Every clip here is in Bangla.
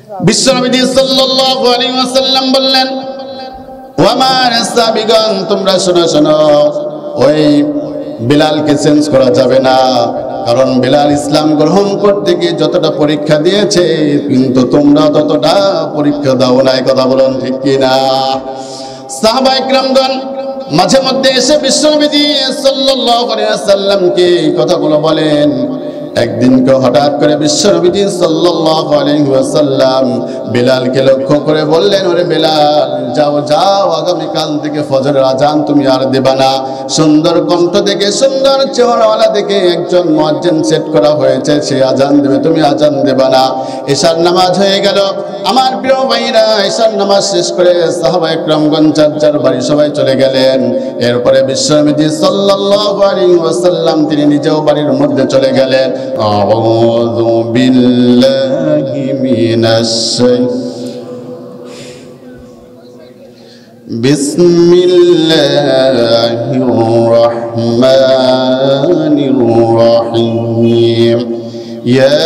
বিশ্বনবী সাল্লাল্লাহু আলাইহি ওয়াসাল্লাম বললেন, ও আমার সাহাবীগণ, তোমরা শোনো, ওই বিলালকে চেঞ্জ করা যাবে না, কারণ বিলাল ইসলাম গ্রহণ করতে গিয়ে যতটা পরীক্ষা দিয়েছে, কিন্তু তোমরা ততটা পরীক্ষা দাও নাই। কথা বলুন ঠিক কিনা? সাহাবা ইকরামগণ মাঝে মধ্যে এসে বিশ্বনবী সাল্লাল্লাহু আলাইহি ওয়াসাল্লামকে এই কথাগুলো বলেন। একদিনকে হঠাৎ করে বিশ্বনবী সাল্লাল্লাহু আলাইহি ওয়াসাল্লাম বিলালকে লক্ষ্য করে বললেন, ওরে বিলাল, যাও, আগামীকাল থেকে ফজরের আজান তুমি আর দেবা না। সুন্দর কণ্ঠ দেখে, সুন্দর চেহারাওয়ালা দেখে একজন মুয়াজ্জিন সেট করা হয়েছে, সে আজান দেবে, তুমি আজান দেবা না। এশার নামাজ হয়ে গেল। আমার প্রিয় ভাইরা, এশার নামাজ শেষ করে সাহাবা ইকরামগণ যার বাড়ি সবাই চলে গেলেন। এরপরে বিশ্বনবী সাল্লাল্লাহু আলাইহি ওয়াসাল্লাম তিনি নিজেও বাড়ির মধ্যে চলে গেলেন। আউযু বিল্লাহি মিনাশ বিসমিল্লাহির রাহমানির রাহিম। ইয়া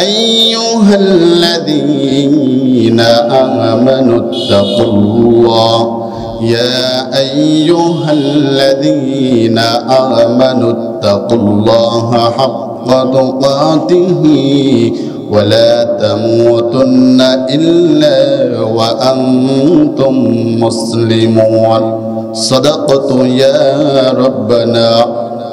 আইয়ুহাল্লাযীনা আমানুত্তাকুল্লাহ يا أيها الذين آمنوا اتقوا الله حق تقاته ولا تموتن إلا وأنتم مسلمون صدقت يا ربنا.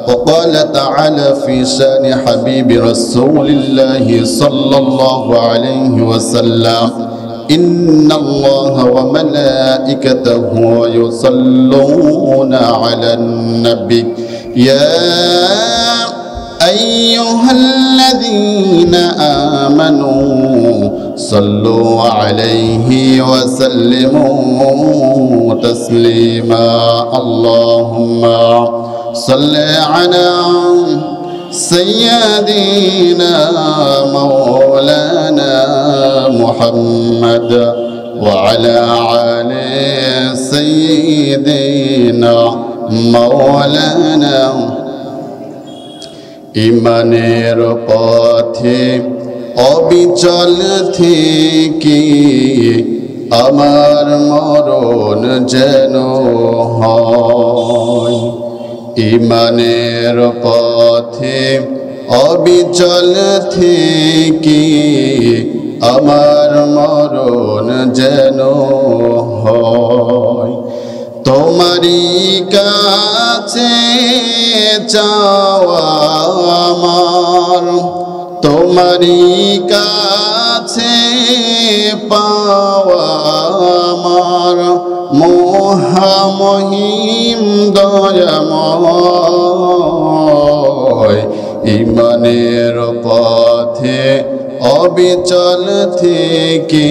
وقال تعالى في شان حبيب رسول الله صلى الله عليه وسلم إن الله وملائكته يصلون على النبي يا أيها الذين آمنوا صلوا عليه وسلموا تسليما. اللهم صل على سيدنا مولانا محمد وعلى آل سيدنا مولانا. ইমানের পথে অবিচল থেকে আমার মরণ যেন হয়। ইমানের পথে অবিচল থেকে আমার মরণ যেন হয়। তোমারই কাছে চাওয়া আমার, তোমারই কাছে পাওয়া আমার, মহামহিম দয়াময়। ইমানের পথে অবিচল থেকে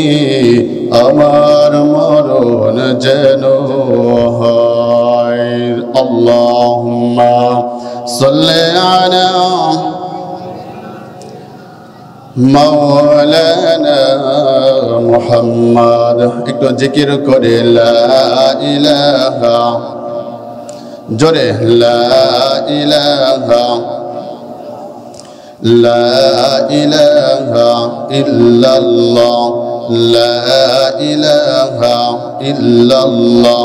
আমার মরণ যেন হয়। আল্লাহুম্মা সাল্লি আলা মাওলানা মুহাম্মদ। একটু জিকির করে লা ইলাহা, জোরে লা ইলাহা লা ইলাহা ইল্লাল্লাহ লা ইলাহা ইল্লাল্লাহ।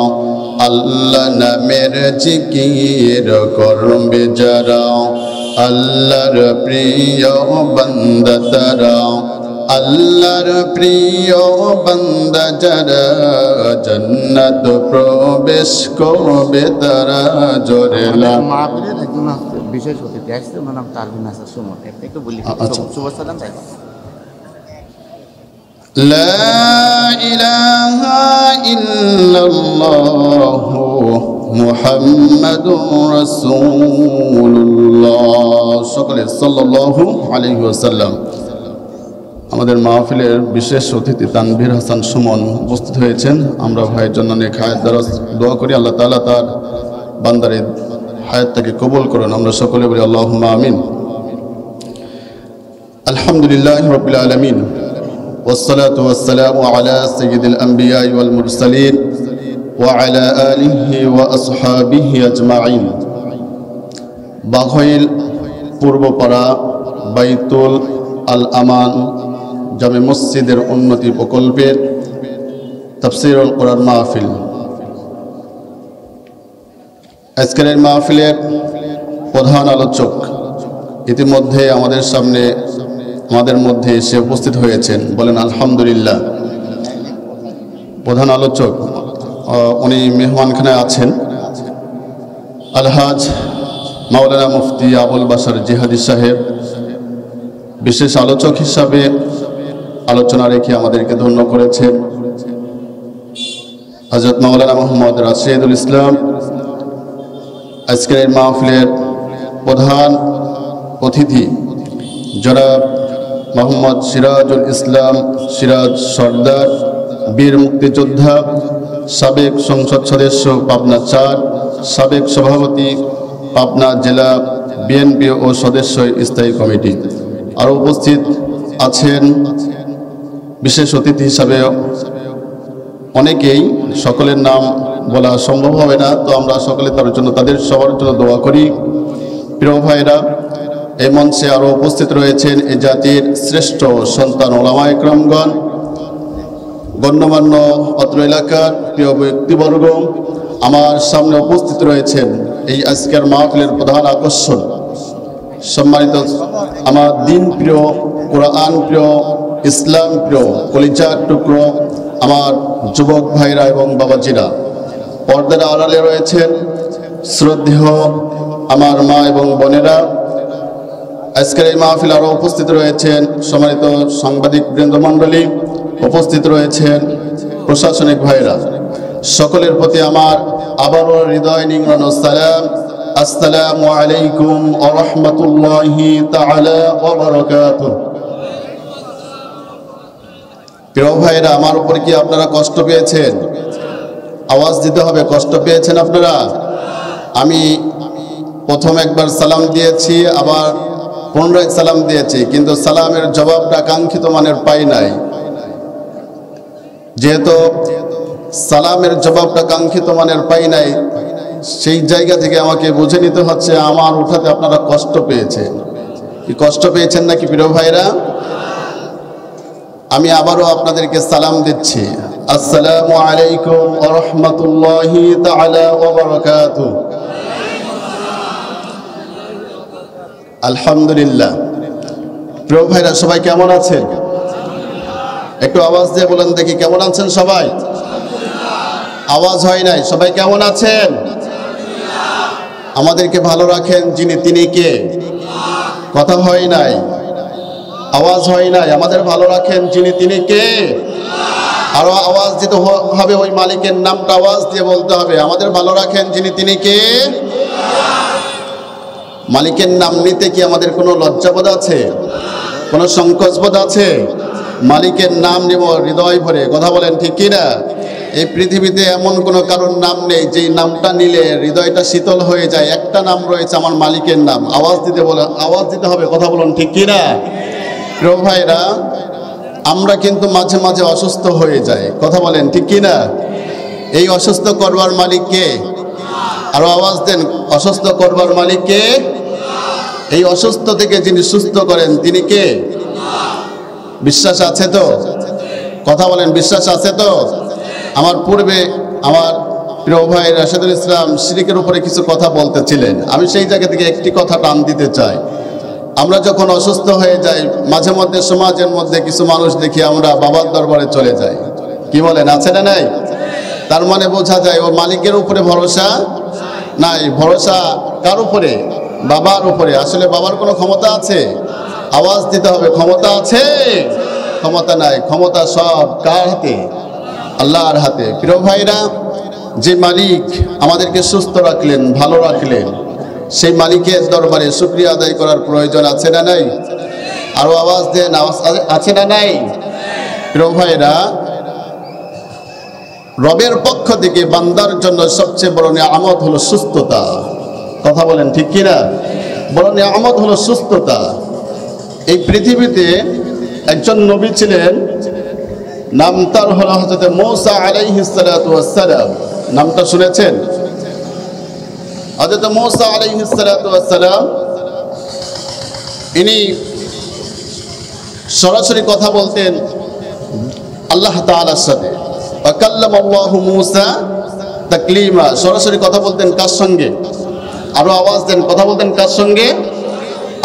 আল্লাহ নামের জিকির করবে যারা, আল্লাহর প্রিয় বান্দা তারা, আল্লাহর প্রিয় বান্দা যারা, জান্নাত প্রবেশ করবে তারা। জোরে লা মাহফিলের একজন বিশেষ অতিথি আসছে, ওনার নাম তারবিন হাসান সুমন। একটু বলি শুভ সালাম চাই। লা ইলাহা ইল্লাল্লাহ মুহাম্মাদুর রাসূলুল্লাহ। সকলে সাল্লাল্লাহু আলাইহি ওয়াসাল্লাম। আমাদের মাহফিলের বিশেষ অতিথি তানভীর হাসান সুমন উপস্থিত হয়েছেন। আমরা ভাইয়ের জন্য নেক হায়াত দারাজ দোয়া করি, আল্লাহ তাআলা তার বান্দারের হায়াতটাকে কবুল করুন। আমরা সকলে বলি আল্লাহুম্মা আমিন। আলহামদুলিল্লাহি রাব্বিল আলামিন, والصلاة والسلام على سيد الأنبياء والمرسلين وعلى آله وأصحابه أجمعين. বাঘইল পূর্বপাড়া বাইতুল আল আমান জামে মসজিদের উন্নতি প্রকল্পের তাফসীরুল কোরআন মাহফিল। আজকের এই মাহফিলের প্রধান আলোচক ইতিমধ্যে আমাদের মধ্যে এসে উপস্থিত হয়েছেন, বলেন আলহামদুলিল্লাহ। প্রধান আলোচক উনি মেহমানখানায় আছেন, আলহাজ মাওলানা মুফতি আবুল বাশার জিহাদি সাহেব বিশেষ আলোচক হিসাবে আলোচনা রেখে আমাদেরকে ধন্য করেছেন। হযরত মাওলানা মুহাম্মদ রাশিদুল ইসলাম আজকের এই মাহফিলের প্রধান অতিথি জনাব মোহাম্মদ সিরাজুল ইসলাম সিরাজ সর্দার, বীর মুক্তিযোদ্ধা, সাবেক সংসদ সদস্য পাবনা 4, সাবেক সভাপতি পাবনা জেলা বিএনপি ও সদস্য স্থায়ী কমিটি। আরও উপস্থিত আছেন বিশেষ অতিথি হিসাবে অনেকেই, সকলের নাম বলা সম্ভব হবে না, তো আমরা সকলে তাদের সবার জন্য দোয়া করি। প্রিয় ভাইরা, এই মঞ্চে আরও উপস্থিত রয়েছেন এই জাতির শ্রেষ্ঠ সন্তান ওলামায়ে কেরামগণ, গণ্যমান্য অত্র এলাকার প্রিয় ব্যক্তিবর্গ। আমার সামনে উপস্থিত রয়েছেন এই আজকের মাহফিলের প্রধান আকর্ষণ, সম্মানিত আমার দিন প্রিয়, কোরআন প্রিয়, ইসলাম প্রিয়, কলিজার টুকরো আমার যুবক ভাইরা এবং বাবাজিরা। পর্দার আড়ালে রয়েছেন শ্রদ্ধেয় আমার মা এবং বোনেরা। আজকের এই মাহফিল আরও উপস্থিত রয়েছেন সম্মানিত সাংবাদিক বৃন্দমণ্ডলী, উপস্থিত রয়েছেন প্রশাসনিক ভাইরা। সকলের প্রতি আমার আবারও হৃদয় নিংড়ানো সালাম, আসসালামু আলাইকুম ওয়া রাহমাতুল্লাহি তাআলা ওয়া বারাকাতুহু। প্রিয় ভাইরা, আমার উপর কি আপনারা কষ্ট পেয়েছেন? আওয়াজ দিতে হবে, কষ্ট পেয়েছেন আপনারা? আমি প্রথম একবার সালাম দিয়েছি, আবার পুনরায় সালাম দিয়েছি, কিন্তু সালামের জবাবটা কাঙ্ক্ষিত মানের পাই নাই। যেহেতু সালামের জবাবটা কাঙ্ক্ষিত মানের পাই নাই, সেই জায়গা থেকে আমাকে বুঝে নিতে হচ্ছে আমার উঠাতে আপনারা কষ্ট পেয়েছেন। কি কষ্ট পেয়েছেন নাকি প্রিয় ভাইরা? আমি আবারও আপনাদেরকে সালাম দিচ্ছি, আসসালামু আলাইকুম ওয়া রাহমাতুল্লাহি তাআলা ওয়া বারাকাতুহু। আলহামদুলিল্লাহ। প্রিয় ভাইরা, সবাই কেমন আছেন? একটু আওয়াজ দিয়ে বলেন দেখি, কেমন আছেন সবাই? আওয়াজ হয় নাই, সবাই কেমন আছেন? আমাদেরকে ভালো রাখেন যিনি, তিনি কে? কথা হয় নাই, আওয়াজ হয় নাই। আমাদের ভালো রাখেন যিনি, তিনি কে? আরো আওয়াজ দিতে হবে, ওই মালিকের নামটা আওয়াজ দিয়ে বলতে হবে। আমাদের ভালো রাখেন যিনি, তিনি কে? মালিকের নাম নিতে কি আমাদের কোনো লজ্জাবোধ আছে? কোনো সংকোচবোধ আছে? মালিকের নাম নেব হৃদয় ভরে, কথা বলেন ঠিক কিনা? এই পৃথিবীতে এমন কোনো কারোর নাম নেই যেই নামটা নিলে হৃদয়টা শীতল হয়ে যায়। একটা নাম রয়েছে, আমার মালিকের নাম। আওয়াজ দিতে হবে, কথা বলুন ঠিক কিনা? প্রিয় ভাইরা, আমরা কিন্তু মাঝে মাঝে অসুস্থ হয়ে যাই, কথা বলেন ঠিক কিনা? এই অসুস্থ করবার মালিক কে? আরো আওয়াজ দেন, অসুস্থ করবার মালিক কে? এই অসুস্থ থেকে যিনি সুস্থ করেন তিনি কে? বিশ্বাস আছে তো? কথা বলেন, বিশ্বাস আছে তো? আমার পূর্বে আমার প্রিয় ভাই রাশেদুল ইসলাম শিরিকের উপরে কিছু কথা বলতেছিলেন, আমি সেই জায়গা থেকে একটি কথা টান দিতে চাই। আমরা যখন অসুস্থ হয়ে যাই, মাঝে মধ্যে সমাজের মধ্যে কিছু মানুষ দেখি আমরা বাবার দরবারে চলে যাই, কি বলেন, আছে না নাই? তার মানে বোঝা যায় ও মালিকের উপরে ভরসা নাই। ভরসা কার উপরে? বাবার উপরে। আসলে বাবার কোনো ক্ষমতা আছে? আওয়াজ দিতে হবে, ক্ষমতা আছে? ক্ষমতা নাই। ক্ষমতা সব কার হাতে? আল্লাহর হাতে। প্রিয় ভাইরা, যে মালিক আমাদেরকে সুস্থ রাখলেন, ভালো রাখলেন, সেই মালিকের দরবারে শুকরিয়া আদায় করার প্রয়োজন আছে না নাই? আরো আওয়াজ দেন, আছে না নাই? প্রিয় ভাইরা, রবের পক্ষ থেকে বান্দার জন্য সবচেয়ে বড় নিয়ামত হলো সুস্থতা। কথা বলেন ঠিক কিনা? বড় নিয়ামত হলো সুস্থতা। এই পৃথিবীতে একজন নবী ছিলেন, নাম তার হলো হযরত মূসা আলাইহিস সালাতু ওয়াস সালাম। নামটা শুনেছেন? হযরত মূসা আলাইহিস সালাতু ওয়াস সালাম, ইনি সরাসরি কথা বলতেন আল্লাহ তাআলার সাথে। ওয়াকাল্লামাল্লাহু মূসা তাকলিমা, সরাসরি কথা বলতেন কার সঙ্গে? আরো আওয়াজ দেন, কথা বলতেন কার সঙ্গে?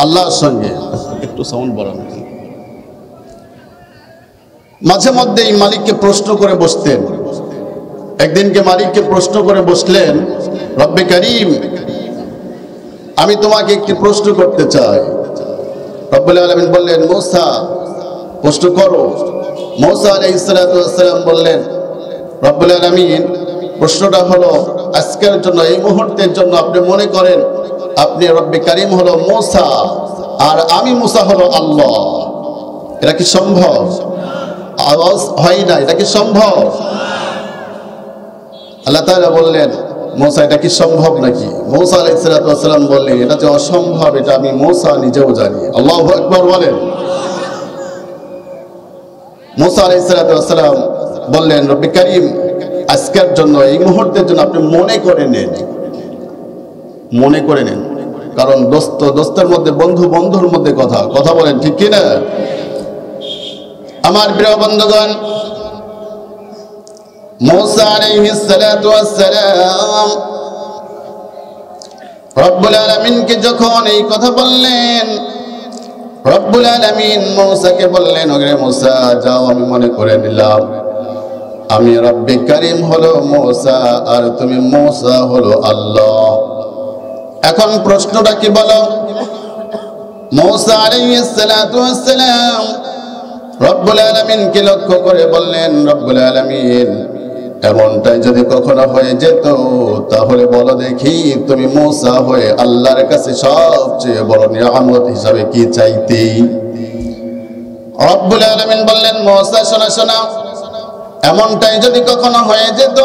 আল্লাহর সঙ্গে। একটু সাউন্ড বাড়ান। মাঝে মধ্যেই মালিককে প্রশ্ন করে বসতেন। একদিনকে মালিককে প্রশ্ন করে বসলেন, রব্বে কারীম, আমি তোমাকে একটি প্রশ্ন করতে চাই। রব্বুল আলামিন বললেন, মূসা প্রশ্ন করো। মূসা আলাইহিস সালাতু ওয়াস সালাম বললেন, রব্বুল আলামিন, প্রশ্নটা হলো আজকের জন্য, এই মুহূর্তের জন্য আপনি মনে করেন আপনি রব্বে কারীম হলো মূসা আর আমি মূসা হলো আল্লাহ। এটা কি সম্ভব? আওয়াজ হয় না, এটা কি সম্ভব? আল্লাহ তাআলা বললেন, মূসা এটা কি সম্ভব নাকি? মূসা আলাইহিস সালাতু ওয়াস সালাম বললেন, এটা যে অসম্ভব এটা আমি মূসা নিজেও জানি। আল্লাহু আকবার বলেন। মূসা আলাইহিস সালাতু ওয়াস সালাম বললেন, রব্বে কারীম, আজকের জন্য, এই মুহূর্তের জন্য আপনি মনে করে নেন, মনে করে নেন। কারণ দোস্তের মধ্যে, বন্ধু বন্ধুর মধ্যে কথা বলেন, ঠিক কি না? আমার প্রিয় বন্ধুগণ, মূসা আলাইহিস সালাতু ওয়াস সালাম রব্বুল আলামিনকে যখন এই কথা বললেন, রব্বুল আলামিন মূসাকে বললেন, ওরে মূসা যাও, আমি মনে করে নিলাম আমি রব্বে কারীম হলো মূসা আর তুমি মূসা হলো আল্লাহ। এখন প্রশ্নটা কি বলো? মূসা আলাইহিস সালাতু ওয়াস সালাম রব্বুল আলামিনকে লক্ষ্য করে বললেন, রব্বুল আলামিন, এমনটাই যদি কখনো হয়ে যেত তাহলে বলো দেখি তুমি মূসা হয়ে আল্লাহর কাছে সবচেয়ে বড় নিয়ামত হিসাবে কি চাইতে? রব্বুল আলামিন বললেন, মূসা শোনো, এমনটাই যদি কখনো হয়ে যেত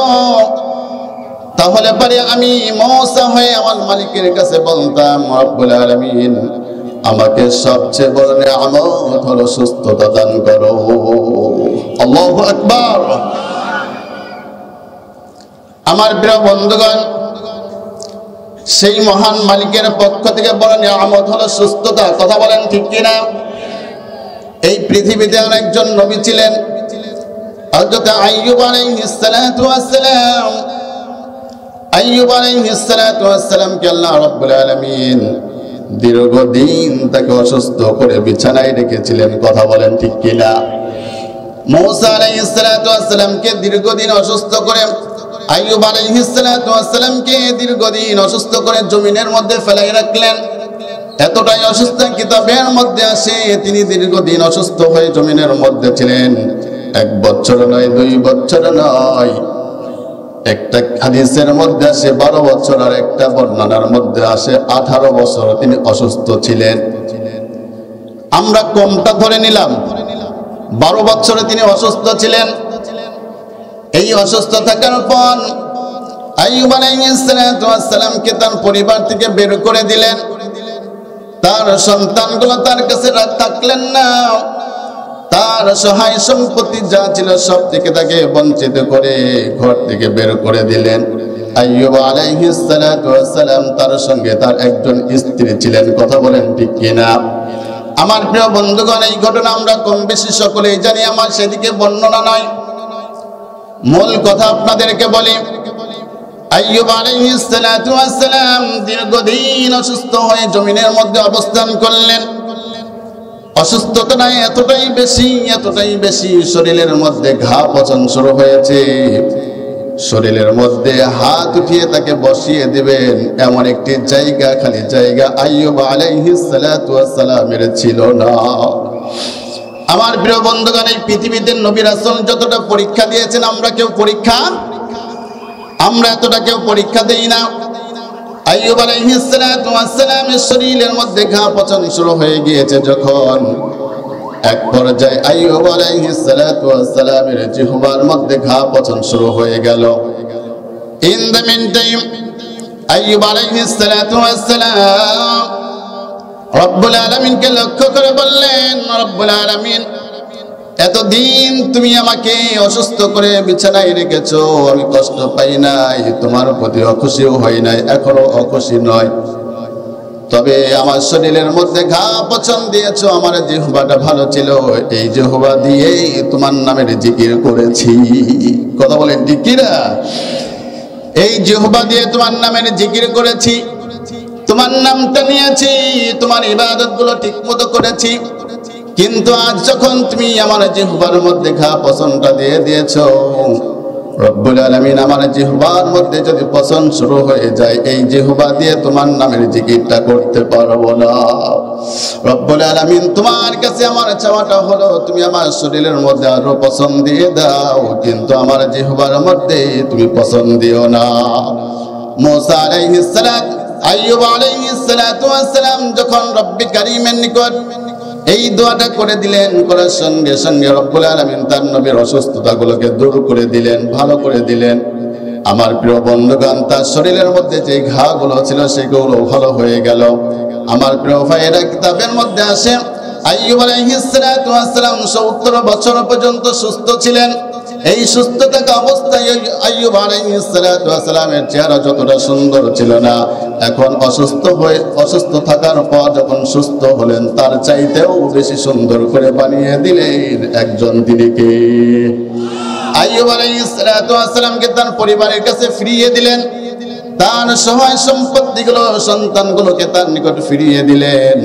তাহলে পরে আমি মূসা হয়ে আমার মালিকের কাছে বলতাম, রব্বুল আলামিন, আমাকে সবচেয়ে বড় নিয়ামত হলো সুস্থতা দান করো। আল্লাহু আকবার। আমার প্রিয় বন্ধুগণ, সেই মহান মালিকের পক্ষ থেকে বড় নিয়ামত হলো সুস্থতা। কথা বলেন ঠিক কিনা? এই পৃথিবীতে অনেকজন নবী ছিলেন। হযরত আইয়ুব আলাইহিস সালাতু ওয়াস সালাম, আইয়ুব আলাইহিস সালাতু ওয়াস সালামকে আল্লাহ রাব্বুল আলামিন দীর্ঘদিন তাকে অসুস্থ করে বিছানায় রেখেছিলেন। কথা বলেন ঠিক কিনা? মূসা আলাইহিস সালাতু ওয়াস সালামকে দীর্ঘদিন অসুস্থ করে, আইয়ুব আলাইহিস সালাতু ওয়াস সালামকে দীর্ঘদিন অসুস্থ করে জমিনের মধ্যে ফেলাই রাখলেন। এতটাই অসুস্থ, কিতাবের মধ্যে আসে তিনি দীর্ঘদিন অসুস্থ হয়ে জমিনের মধ্যে ছিলেন। 1 বছর নয়, 2 বছর নয়, একটা হাদিসের মধ্যে আসে 12 বছর, আর একটা বর্ণনার মধ্যে আসে 18 বছর তিনি অসুস্থ ছিলেন। আমরা কমটা ধরে নিলাম, 12 বছরে তিনি অসুস্থ ছিলেন। এই অসুস্থ থাকার পর আইয়ুব আলাইহিস সালাতু ওয়াস সালামকে তার পরিবার থেকে বের করে দিলেন। তার সন্তানগুলো তার কাছে থাকলেন না। তার সহায় সম্পত্তি যা ছিল সব থেকে তাকে বঞ্চিত করে ঘর থেকে বের করে দিলেন। আইয়ুব আলাইহিস সালাতু ওয়াস সালাম, তার সঙ্গে তার একজন স্ত্রী ছিলেন। কথা বলেন ঠিক কিনা? আমার প্রিয় বন্ধুগণ, এই ঘটনা আমরা কম বেশি সকলেই জানি, আমার সেদিকে বর্ণনা নয়, মূল কথা আপনাদেরকে বলি। আইয়ুব আলাইহিস সালাতু ওয়াস সালাম দীর্ঘদিন অসুস্থ হয়ে জমিনের মধ্যে অবস্থান করলেন। অসুস্থতা এতটাই বেশি, শরীরের মধ্যে ঘা পচন শুরু হয়েছে। শরীরের মধ্যে হাত উঠিয়ে তাকে বসিয়ে দিবেন এমন একটি জায়গা, খালি জায়গা আইয়ুব আলাইহিস সালাতু ওয়াস সালামের ছিল না। আমার প্রিয় বন্ধুগণ, এই পৃথিবীতে নবী রাসূল যতটা পরীক্ষা দিয়েছেন, আমরা এতটা কেউ পরীক্ষা দেই না। আইয়ুব আলাইহিস সালাতু ওয়াস সালামের শরীরের মধ্যে ঘা পচন শুরু হয়ে গিয়েছে যখন, এক পর্যায়ে আইয়ুব আলাইহিস সালাতু ওয়াস সালামের জিহ্বার মধ্যে ঘা পচন শুরু হয়ে গেল। In the mean time Ayub আলাইহিস সালাতু ওয়াস সালাম রব্বুল আলামিনকে লক্ষ্য করে বললেন, রব্বুল আলামিন, এতদিন তুমি আমাকে অসুস্থ করে বিছানায় রেখেছো, আমি কষ্ট পাই নাই, তোমার প্রতি অখুশিও হই নাই, এখনো অখুশি নয়। তবে আমার শরীরের মধ্যে ঘা পচন দিয়েছো, আমার জিহ্বাটা ভালো ছিল, এই জিহ্বা দিয়েই তোমার নামের জিকির করেছি। কথা বলেন ঠিক কিনা? এই জিহ্বা দিয়ে তোমার নামের জিকির করেছি, তোমার নামটা নিয়েছি, তোমার ইবাদত গুলো ঠিক মতো করেছি। কিন্তু আজ যখন তুমি আমার জিহ্বার মধ্যে ঘা পচনটা দিয়ে দিয়েছো, রব্বুল আলামিন আমার জিহ্বার মধ্যে যদি পচন শুরু হয়ে যায়, এই জিহ্বা দিয়ে তোমার নামের জিকিরটা করতে পারবো না। রব্বুল আলামিন তোমার কাছে আমার চাওয়াটা হলো, তুমি আমার শরীরের মধ্যে আরো পচন দিয়ে দাও, কিন্তু আমার জিহ্বার মধ্যে তুমি পচন দিও না। মুসা আলাইহিস সালাম, আইয়ুব আলাইহিস সালাতু ওয়াস সালাম যখন রব্বি কারীমের নিকট এই দোয়াটা করে দিলেন, করার সঙ্গে সঙ্গে রব্বুল আলামিন তার নবীর অসুস্থতাগুলোকে দূর করে দিলেন, ভালো করে দিলেন। আমার প্রিয় বন্ধুগণ, তার শরীরের মধ্যে যে ঘাগুলো ছিল সেগুলো ভালো হয়ে গেল। আমার প্রিয় ভাইয়েরা, কিতাবের মধ্যে আসে আইয়ুব আলাইহিস সালাতু ওয়াস সালাম 70 বছর পর্যন্ত সুস্থ ছিলেন। এই সুস্থ থাকা অবস্থায় আইয়ুব আলাইহিস সালাতু ওয়াস সালামের চেহারা যতটা সুন্দর ছিল না, এখন অসুস্থ থাকার পর যখন সুস্থ হলেন, তার চাইতেও বেশি সুন্দর করে বানিয়ে দিলেন একজন। তিনি কে? আইয়ুব আলাইহিস সালাতু ওয়াস সালামকে তার পরিবারের কাছে ফিরিয়ে দিলেন, তার সহায় সম্পত্তিগুলো, সন্তানগুলোকে তার নিকট ফিরিয়ে দিলেন।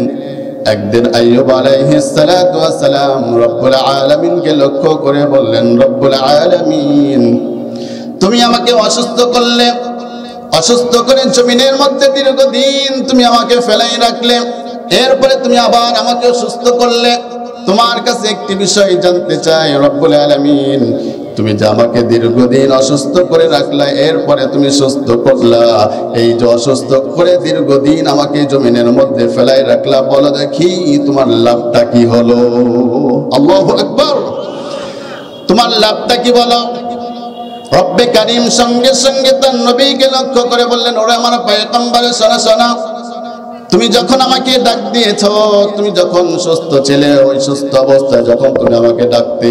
একদিন আইয়ুব আলাইহিস সালাতু ওয়াস সালাম রব্বুল আলামিনকে লক্ষ্য করে বললেন, রব্বুল আলামিন, তুমি আমাকে অসুস্থ করলে, অসুস্থ করে জমিনের মধ্যে দীর্ঘদিন তুমি আমাকে ফেলাই রাখলে, এরপরে তুমি আবার আমাকে সুস্থ করলে। তোমার কাছে একটি বিষয় জানতে চাই রব্বুল আলামিন, তুমি যে আমাকে দীর্ঘদিন অসুস্থ করে রাখলা, এরপরে তুমি সুস্থ করলা, এই যে অসুস্থ করে দীর্ঘদিন আমাকে জমিনের মধ্যে ফেলাই রাখলা, বলো দেখি তোমার লাভটা কি হলো? আল্লাহু আকবার! তোমার লাভটা কি বলো? রব্বে কারীম সঙ্গে সঙ্গে তার নবীকে লক্ষ্য করে বললেন, ওরে আমার পয়গম্বর, শোনা শোনা, তুমি যখন আমাকে ডাক দিয়েছ, তুমি যখন সুস্থ ছিলে, ওই সুস্থ অবস্থায় যখন তুমি আমাকে ডাকতে,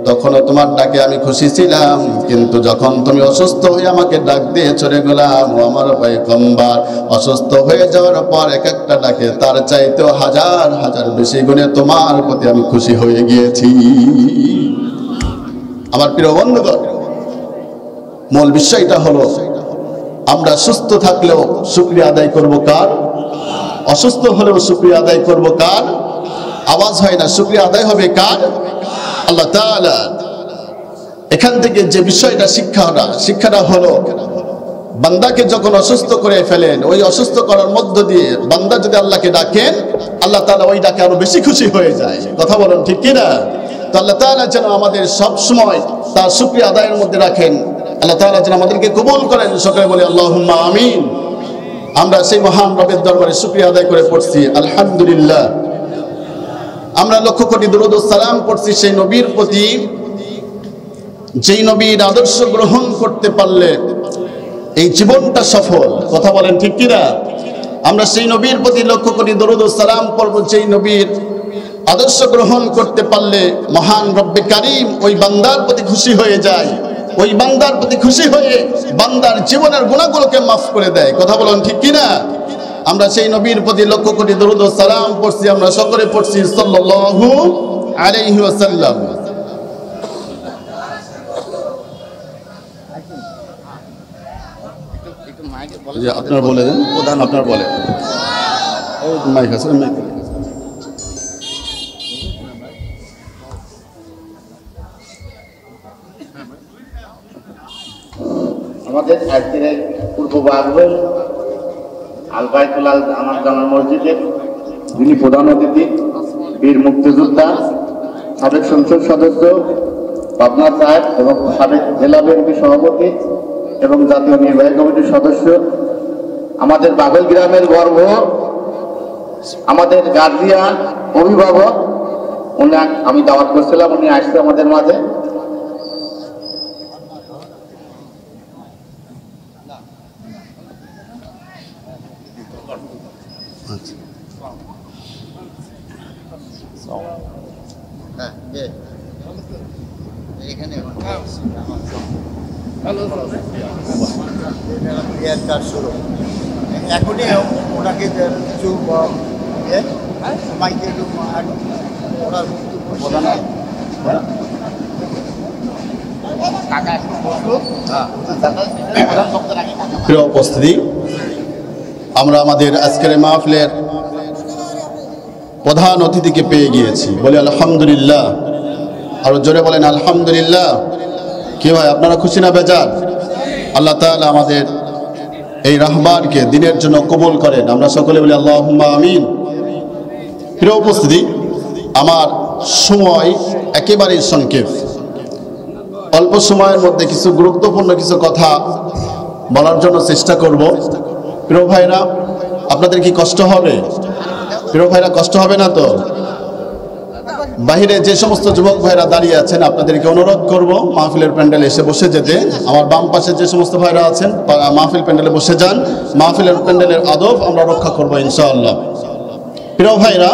তখনও তোমার ডাকে আমি খুশি ছিলাম। কিন্তু যখন তুমি অসুস্থ হয়ে আমাকে ডাক দিয়ে চলে গেলাম, ও আমার পয়গম্বর, অসুস্থ হয়ে যাওয়ার পর এক একটা ডাকে তার চাইতেও হাজার হাজার বেশি গুণে তোমার প্রতি আমি খুশি হয়ে গিয়েছি। আমার প্রিয় বন্ধুগণ, মূল বিষয়টা হলো, আমরা সুস্থ থাকলেও শুকরিয়া আদায় করব কার? অসুস্থ হলেও শুকরিয়া আদায় করব কার? আওয়াজ হয় না, শুকরিয়া আদায় হবে কার? আল্লাহ তাআলা। এখান থেকে যে বিষয়টা শিক্ষাটা হলো, বান্দাকে যখন অসুস্থ করে ফেলেন, ওই অসুস্থ করার মধ্য দিয়ে বান্দা যদি আল্লাহকে ডাকেন, আল্লাহ তাআলা ওই ডাকে আরো বেশি খুশি হয়ে যায়। কথা বলেন ঠিক কিনা? তো আল্লাহ তাআলা যেন আমাদের সব সময় তার শুকরিয়া আদায়ের মধ্যে রাখেন। আল্লাহ তাআলা যেন আমাদেরকে কবুল করেন। সকলে বলি আল্লাহুম্মা আমিন। আমরা সেই মহান রবের দরবারে শুকরিয়া আদায় করে পড়ছি আলহামদুলিল্লাহ। আমরা লক্ষ কোটি দরুদ ও সালাম পড়ছি সেই নবীর প্রতি, যেই নবীর আদর্শ গ্রহণ করতে পারলে এই জীবনটা সফল। কথা বলেন ঠিক কিনা? আমরা সেই নবীর প্রতি লক্ষ কোটি দরুদ ও সালাম পড়ব, যেই নবীর আদর্শ গ্রহণ করতে পারলে মহান রব্বে কারীম ওই বান্দার প্রতি খুশি হয়ে যায়, ওই বান্দার প্রতি খুশি হয়ে বান্দার জীবনের গুনাহগুলোকে মাফ করে দেয়। কথা বলেন ঠিক কিনা? আমরা সেই নবীর প্রতি লক্ষ কোটি দরুদ ও সালাম পড়ছি, আমরা সকলে পড়ছি সাল্লাল্লাহু আলাইহি ওয়াসাল্লাম। আপনার বলে দেন, আপনার বলেন। মাইক আছে, মাইক। আমাদের আজকের পূর্ব বাগবেল আল বাইতুল আমার জামা মসজিদের যিনি প্রধান অতিথি, বীর মুক্তিযোদ্ধা, সাবেক সংসদ সদস্য পাবনা সাহেব এবং সাবেক জেলা বিএনপি সভাপতি এবং জাতীয় নির্বাহী কমিটির সদস্য, আমাদের বাগল গ্রামের গর্ব, আমাদের গার্জিয়ান, অভিভাবক, উনি আমি দাওয়াত করছিলাম, উনি আসছে আমাদের মাঝে। হ্যালো এখনই ওনাকে কিছু সবাইকে একটু ওনার প্রধান প্রিয় উপস্থিতি, আমরা আমাদের আজকের মাহফিলের প্রধান অতিথিকে পেয়ে গিয়েছি। বলি আলহামদুলিল্লাহ। আরো জোরে বলেন আলহামদুলিল্লাহ। কি ভাই, আপনারা খুশি না বেজার? আল্লাহ তাআলা আমাদের এই রাহবারকে দিনের জন্য কবুল করেন। আমরা সকলে বলি আল্লাহুম্মা আমিন। প্রিয় উপস্থিতি, আমার সময় একেবারেই সংক্ষেপ। অল্প সময়ের মধ্যে কিছু গুরুত্বপূর্ণ কিছু কথা বলার জন্য চেষ্টা করব। প্রিয় ভাইরা, আপনাদের কি কষ্ট হবে? প্রিয় ভাইরা, কষ্ট হবে না তো? বাহিরে যে সমস্ত যুবক ভাইরা দাঁড়িয়ে আছেন, আপনাদেরকে অনুরোধ করব মাহফিলের প্যান্ডেলে এসে বসে যেতে। আমার বাম পাশে যে সমস্ত ভাইরা আছেন, মাহফিল প্যান্ডেলে বসে যান। মাহফিলের প্যান্ডেলের আদব আমরা রক্ষা করব ইনশাআল্লাহ। প্রিয় ভাইরা,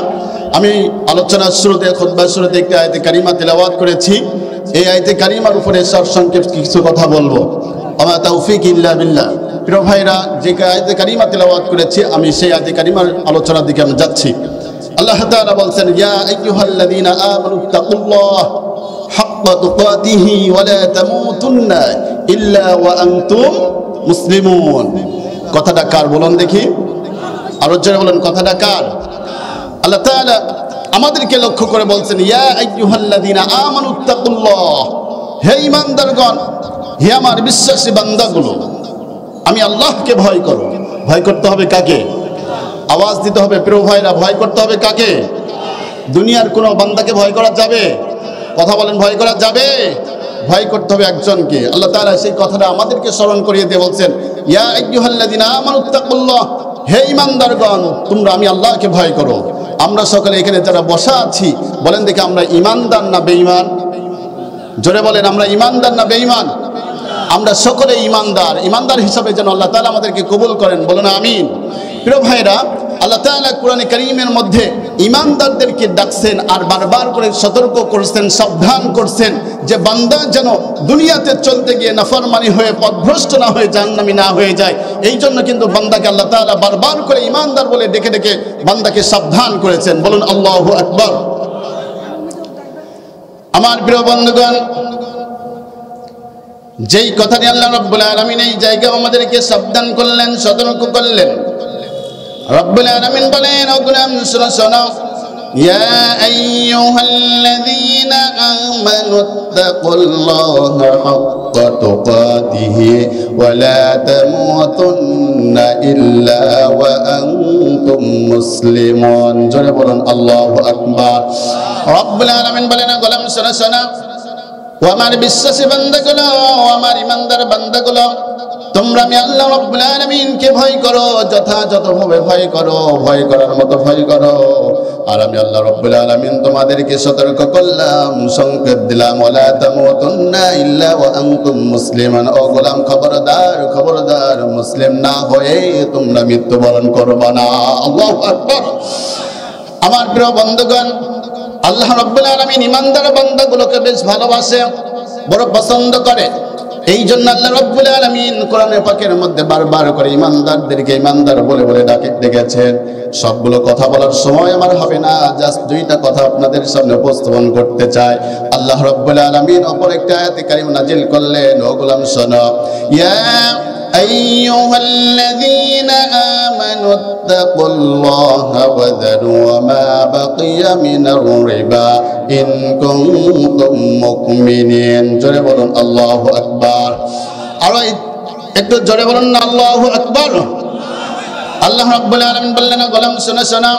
আমি আলোচনার শুরুতে, খুতবার শুরুতে একটি আয়াতে কারিমা তেলাওয়াত করেছি। এই আয়াতে কারিমার উপরে সংক্ষেপ কিছু কথা বলবো। আমা তাওফিক ইল্লা বিল্লাহ। প্রিয় ভাইরা, যে আয়াতে কারিমা তেলাওয়াত করেছি, আমি সেই আয়াতে কারিমার আলোচনার দিকে আমি যাচ্ছি। আল্লাহ তাআলা বলছেন, ইয়া আইয়ুহাল্লাযীনা আমানুত্তাকুল্লাহ হাক্কা তুকাতিহি ওয়া লা তামুতুন্না ইল্লা ওয়া আনতুম মুসলিমুন। কথাটা কার বলুন দেখি? আরো জোরে বলেন, কথাটা কার? আল্লাহ তাআলা আমাদেরকে লক্ষ্য করে বলছেন, ইয়া আইয়ুহাল্লাযীনা আমানুত্তাকুল্লাহ, হে ঈমানদারগণ, হে আমার বিশ্বাসী বান্দাগুলো, আমি আল্লাহকে ভয় করো। ভয় করতে হবে কাকে? আওয়াজ দিতে হবে প্রিয় ভাইরা, ভয় করতে হবে কাকে? দুনিয়ার কোনো বান্দাকে ভয় করা যাবে? কথা বলেন, ভয় করা যাবে? ভয় করতে হবে একজনকে। আল্লাহ তাআলা সেই কথাটা আমাদেরকে স্মরণ করিয়ে দিয়ে বলছেন, ইয়া আইয়ুহাল্লাযীনা আমানুত্তাকুল্লাহ, হে ঈমানদারগণ, তোমরা আমি আল্লাহকে ভয় করো। আমরা সকলে এখানে যারা বসা আছি, বলেন দেখি আমরা ঈমানদার না বেঈমান? জোরে বলেন, আমরা ঈমানদার না বেঈমান? আমরা সকলে ঈমানদার। ঈমানদার হিসাবে যেন আল্লাহ তাআলা আমাদেরকে কবুল করেন, বলুন আমিন। প্রিয় ভাইরা, আল্লাহ তাআলা কোরআনে কারীমের মধ্যে ঈমানদারদেরকে ডাকছেন আর বারবার করে সতর্ক করছেন, সাবধান করছেন যে বান্দা যেন দুনিয়াতে চলতে গিয়ে নাফরমানি হয়ে পথভ্রষ্ট না হয়ে জাহান্নামী না হয়ে যায়। এই জন্য কিন্তু বান্দাকে আল্লাহ তাআলা বারবার করে ঈমানদার বলে ডেকে ডেকে বান্দাকে সাবধান করেছেন। বলুন আল্লাহু আকবার। আমার প্রিয় বন্ধুগণ, যেই কথাটি আল্লাহ রাব্বুল আলামিন এই জায়গায় আমাদেরকে সাবধান করলেন, সতর্ক করলেন, রব্বুল আলামিন বলেন, ও গোলাম শোনো শোনো, ইয়া আইয়ুহাল্লাযীনা আমানুত্তাকুল্লাহা হাক্কা তুকাতিহি ওয়া লা তামুতুন্না ইল্লা ওয়া আনতুম মুসলিমুন। জোরে বলুন আল্লাহু আকবার। রব্বুল আলামিন বলেন, ও গোলাম শোনো শোনো, ও আমার বিশ্বাসী বান্দাগুলো, ও আমার ঈমানদার বান্দাগুলো, তোমরা আমি আল্লাহ রাব্বুল আলামিনকে ভয় করো, যথাযথভাবে ভয় করো, ভয় করার মতো ভয় করো। আর আমি আল্লাহ রাব্বুল আলামিন তোমাদেরকে সতর্ক করলাম, সংকেত দিলাম, ওয়ালা তামুতুন্না ইল্লা ওয়া আনতুম মুসলিমান। ও গোলাম, খবরদার খবরদার, মুসলিম না হয়ে তোমরা মৃত্যুবরণ করবে না। আল্লাহু আকবার। আমার প্রিয় বন্ধুগণ, আল্লাহ রাব্বুল আলামিন ঈমানদার বান্দাগুলোকে বেশ ভালোবাসে, বড় পছন্দ করে। এই জন্য আল্লাহ রাব্বুল আলামিন কোরআনে পাকের মধ্যে বারবার করে ঈমানদারদেরকে ঈমানদার বলে বলে ডেকেছেন। সবগুলো কথা বলার সময় আমার হবে না, জাস্ট দুইটা কথা আপনাদের সামনে উপস্থাপন করতে চাই। আল্লাহ রাব্বুল আলামিন অপর একটা আয়াতে কারিমা নাজিল করলেন, ও গোলাম শোনো, ইয়া আইয়ুহাল্লাযীনা আমানুত্তাকুল্লাহা ওয়া যারু মা বাকিয়া মিনার রিবা ইন কুনতুম মুমিনিন। জোরে বলুন আল্লাহু আকবার। আর একটু জোরে বলুন না আল্লাহু আকবার। আল্লাহ রাব্বুল আলামিন বললেন, গোলাম শোনো শোনো,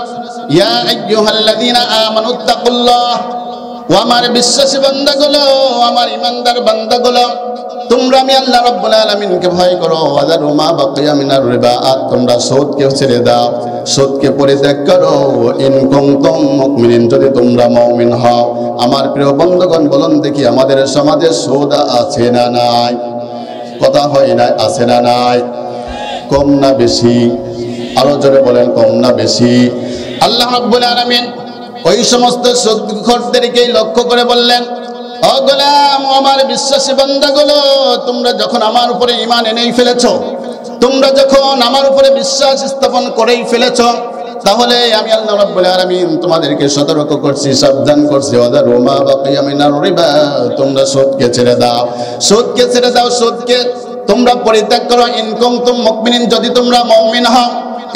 ইয়া আইয়ুহাল্লাযীনা আমানুত্তাকুল্লাহ, ও আমার বিশ্বাসী বান্দাগুলো, আমার ঈমানদার বান্দাগুলো, তোমরা আমি আল্লাহ রাব্বুল আলামিনকে ভয় করো। ওয়াজারু মা বাকিয়া মিনার রিবা, আর তোমরা সুদকে ছেড়ে দাও, সুদকে পরিত্যাগ করো। ইন কুনতুম মুমিনিন, যদি তোমরা মুমিন হও। আমার প্রিয় বন্ধুগণ, বলুন দেখি আমাদের সমাজে সুদ আছে না নাই? কথা হয় না, আছে না নাই? কম না বেশি? আরো জোরে বলেন, কম না বেশি? আল্লাহ রাব্বুল আলামিন ওই সমস্ত সুদখোরদেরকে লক্ষ্য করে বললেন, ও গোলাম, আমার বিশ্বাসী বান্দাগুলো, তোমরা যখন আমার উপরে ঈমান এনেই ফেলেছো, তোমরা যখন আমার উপরে বিশ্বাস স্থাপন করেই ফেলেছ, তাহলে আমি আল্লাহ রাব্বুল আলামিন তোমাদেরকে সতর্ক করছি, সাবধান করছি, ওয়াদারু মা বাকিয়া মিনার রিবা, তোমরা সুদকে ছেড়ে দাও, সুদকে ছেড়ে দাও, সুদকে তোমরা পরিত্যাগ করো। ইন কুনতুম মুমিনিন, যদি তোমরা মুমিন হও।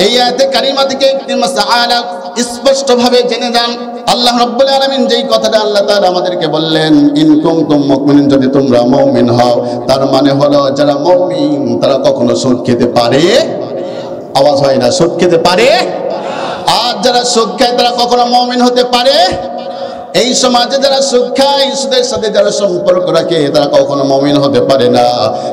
এই আয়াতে কারিমা থেকে একটি মাসআলা স্পষ্টভাবে জেনে যান। আল্লাহ রাব্বুল আলামিন যেই কথাটা আল্লাহ তাআলা আমাদেরকে বললেন, ইন কুনতুম মুমিনিন, যদি তোমরা মুমিন হও, তার মানে হলো যারা মুমিন তারা কখনো সুদ খেতে পারে, আওয়াজ হয় না, সুদ খেতে পারে। আর যারা সুদ খায় তারা কখনো মুমিন হতে পারে? এই সমাজে যারা সুদ খায়, সুদের সাথে যারা সম্পর্ক রাখে, তারা কখনো মুমিন হতে পারে না।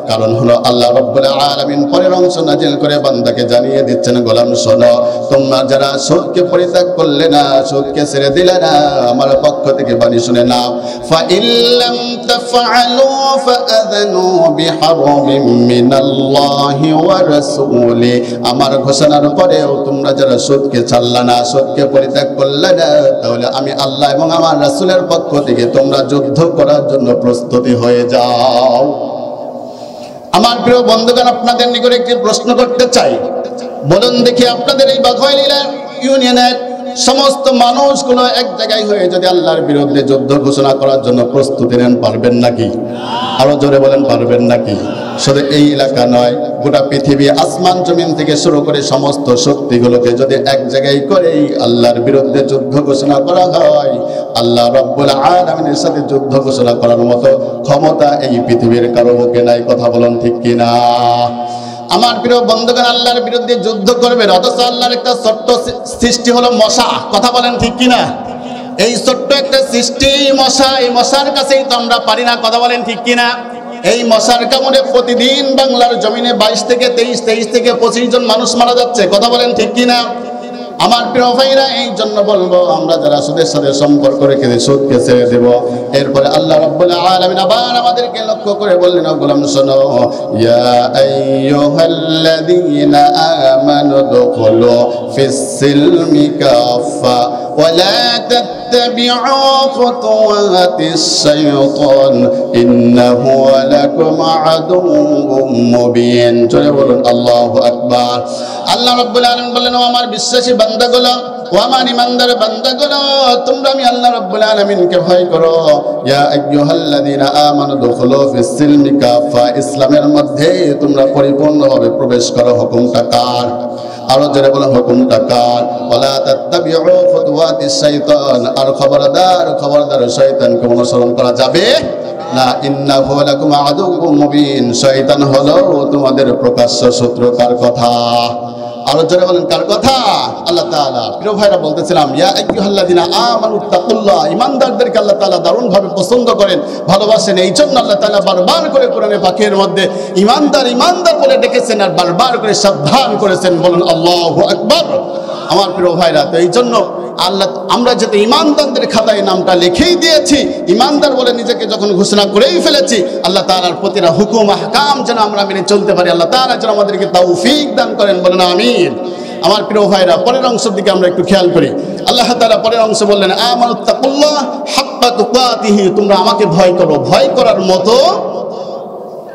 কারণ হলো আল্লাহ রাব্বুল আলামিন পরের অংশ নাজিল করে বান্দাকে জানিয়ে দিচ্ছেন, গোলাম শোনো, তোমরা যারা সুদকে পরিত্যাগ করলে না, সুদকে ছেড়ে দিলে না, আমার পক্ষ থেকে বাণী শুনে নাও, ফা ইল্লাম তাফআলু ফাআযানু বিহারবিম মিনাল্লাহি ওয়া রাসূলি, আমার ঘোষণার পরেও তোমরা যারা সুদকে ছাড়লে না, সুদকে পরিত্যাগ করলে না, তাহলে আমি আল্লাহ এবং আমার রাসূলের পক্ষ থেকে তোমরা যুদ্ধ করার জন্য প্রস্তুতি হয়ে যাও। আমার প্রিয় বন্ধুগণ, আপনাদের নিকট একটি প্রশ্ন করতে চাই। বলুন দেখি, আপনাদের এই বাঘাইলীলা ইউনিয়নের সমস্ত মানুষগুলো এক জায়গায় হয়ে যদি আল্লাহর বিরুদ্ধে যুদ্ধ ঘোষণা করার জন্য প্রস্তুতি নেন, পারবেন নাকি? আরো জোরে বলেন, পারবেন নাকি? শুধু এই এলাকা নয়, গোটা পৃথিবী, আসমান জমিন থেকে শুরু করে সমস্ত শক্তিগুলোকে যদি এক জায়গায় করেই আল্লাহর বিরুদ্ধে যুদ্ধ ঘোষণা করা হয়, আল্লাহ রাব্বুল আলামিনের সাথে যুদ্ধ ঘোষণা করার মতো ক্ষমতা এই পৃথিবীর কারো বুকে নাই। কথা বলুন ঠিক কিনা? আমার প্রিয় বন্ধুগণ, আল্লাহর বিরুদ্ধে যুদ্ধ করবেন, অথচ আল্লাহর একটা ছোট্ট সৃষ্টি হলো মশা। কথা বলেন ঠিক কিনা? এই ছোট্ট একটা সৃষ্টি মশা, এই মশার কাছেই তো আমরা পারি না। কথা বলেন ঠিক কিনা? এই মশার কামড়ে প্রতিদিন বাংলার জমিনে 22 থেকে 23 থেকে 25 জন মানুষ মারা যাচ্ছে। কথা বলেন ঠিক কিনা? আমার প্রিয় ভাইরা, এই জন্য বলবো, আমরা যারা সুদের সাথে সম্পর্ক রেখে সুদকে ছেড়ে দেব। এরপরে আল্লাহ রাব্বুল আলামিন আবার আমাদেরকে লক্ষ্য করে বললেন, গোলাম শোনো, ইয়া আইয়ুহাল্লাযীনা আমানু দুখুলু ফিস সিলমি কাফা ওয়া লা তাত্তাবি'ু খুতুওয়াতিশ শাইতান ইন্নাহু লাকুম আদুউম মুবিন। চলে বলুন আল্লাহু আকবার। আল্লাহ রাব্বুল আলামিন বললেন, ও আমার বিশ্বাসী বান্দাগুলো, ও আমার ইমানদার বান্দাগুলো, তোমরা আমি আল্লাহ রাব্বুল আলামিনকে ভয় করো। ইয়া আইয়ুহাল্লাযীনা আমানু দুখুলু ফিস সিলমি কাফা, ইসলামের মধ্যে তোমরা পরিপূর্ণভাবে প্রবেশ করো। হুকুমটা কার? আরো জোরে বলো, হুকুমটা কার? ওয়ালা তাত্তাবিউ খুতুওয়াতিশ শাইতান, আর খবরদার শয়তানকে অনুসরণ করা যাবে না। ইন্নাহু লাকুম আদুউম মুবিন, শয়তান হলো তোমাদের প্রকাশ্য শত্রু। কার কথা? আরো জোরে বলেন, কার কথা? আল্লাহ তাআলা। প্রিয় ভাইরা, বলতেছিলাম, ইয়া আইয়ুহাল্লাযীনা আমানু তাকুল্লাহ, ঈমানদারদেরকে আল্লাহ তাআলা দারুণ ভাবে পছন্দ করেন, ভালোবাসেন। এই জন্য আল্লাহ তাআলা বারবার করে কোরআনে পাকের মধ্যে ঈমানদার বলে ডেকেছেন, আর বারবার করে সাবধান করেছেন। বলুন আল্লাহু আকবার। আমার প্রিয় ভাইরা, তো এই জন্য আল্লাহ, আমরা যাতে ঈমানদারদের খাতায় নামটা লিখেই দিয়েছি, ঈমানদার বলে নিজেকে যখন ঘোষণা করেই ফেলেছি, আল্লাহ তাআলার প্রতিটা হুকুম আহকাম যেন আমরা মেনে চলতে পারি। আল্লাহ তাআলা যেন আমাদেরকে তৌফিক দান করেন। বলেন আমিন। আমার প্রিয় ভাইরা, পরের অংশের দিকে আমরা একটু খেয়াল করি। আল্লাহ তাআলা পরের অংশে বললেন, আমানুত্তাকুল্লাহ হাক্কা তুকাতিহি, তোমরা আমাকে ভয় করো। ভয় করার মতো